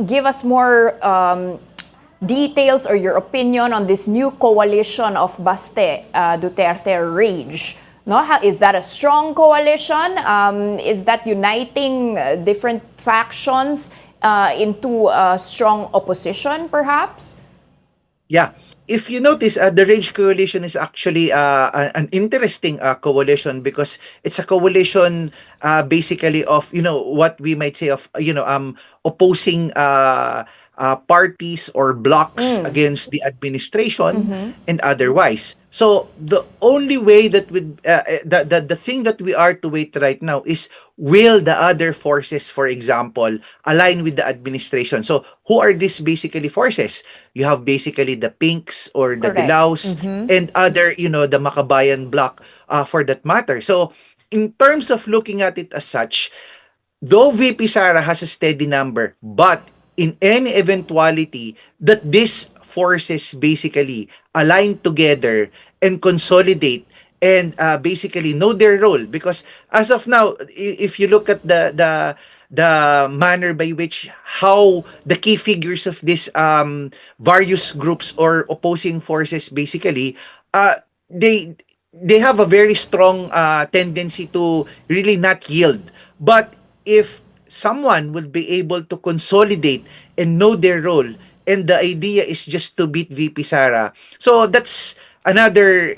give us more details or your opinion on this new coalition of Baste Duterte Rage? No, is that a strong coalition? Is that uniting different factions into a strong opposition, perhaps? Yeah. If you notice, the Rage Coalition is actually an interesting coalition because it's a coalition basically of, what we might say of, opposing parties or blocks against the administration and otherwise. So the only way that would the thing that we are to wait right now is, will the other forces, for example, align with the administration? So who are these basically forces? You have basically the Pinks or the Correct. Dilaws and other, the Makabayan bloc for that matter. So in terms of looking at it as such, though VP Sara has a steady number, but in any eventuality that these forces basically align together and consolidate and basically know their role, because as of now, if you look at the manner by which how the key figures of this various groups or opposing forces basically they they have a very strong tendency to really not yield. But if someone will be able to consolidate and know their role, and the idea is just to beat VP Sara, so that's another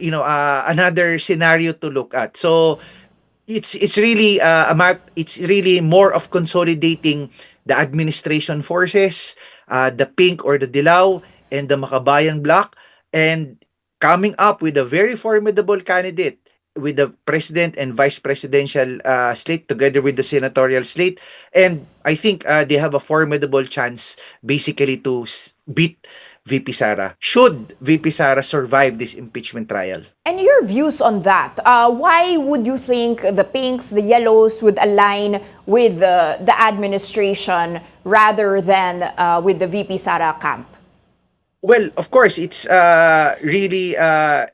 another scenario to look at. So it's really it's really more of consolidating the administration forces, the Pink or the Dilaw and the Makabayan bloc, and coming up with a very formidable candidate with the president and vice presidential slate together with the senatorial slate. And I think they have a formidable chance basically to beat VP Sara, should VP Sara survive this impeachment trial. And your views on that? Why would you think the Pinks, the Yellows would align with the administration rather than with the VP Sara camp? Well, of course, it's really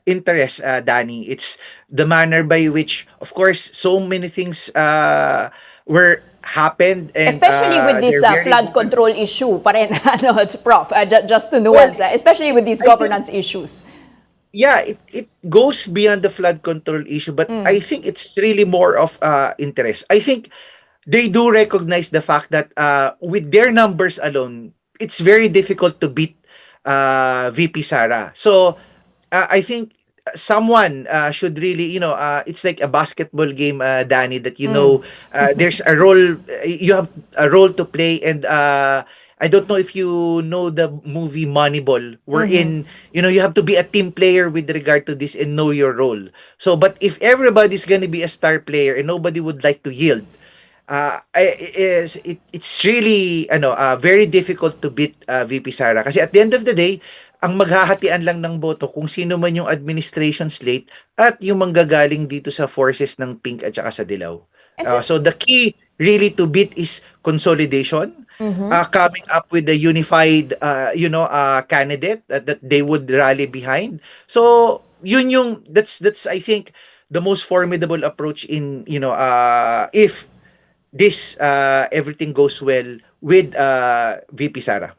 interest, Danny. It's the manner by which, of course, so many things were happened, and Especially with this they're very flood control issue pa rin, ano, Prof, just to well. nuance, especially with these I think, governance issues. yeah, it goes beyond the flood control issue, but I think it's really more of interest. I think they do recognize the fact that with their numbers alone, it's very difficult to beat VP Sara. So I think someone should really, it's like a basketball game, Danny, that there's a role, you have a role to play, and I don't know if you know the movie Moneyball, wherein you have to be a team player with regard to this and know your role. So, but if everybody's gonna be a star player and nobody would like to yield, it's really very difficult to beat VP Sara, kasi at the end of the day ang maghahatian lang ng boto kung sino man yung administration slate at yung manggagaling dito sa forces ng Pink at saka sa Dilaw. And so, So the key really to beat is consolidation, coming up with a unified candidate that they would rally behind. So that's I think the most formidable approach in if this everything goes well with VP Sara.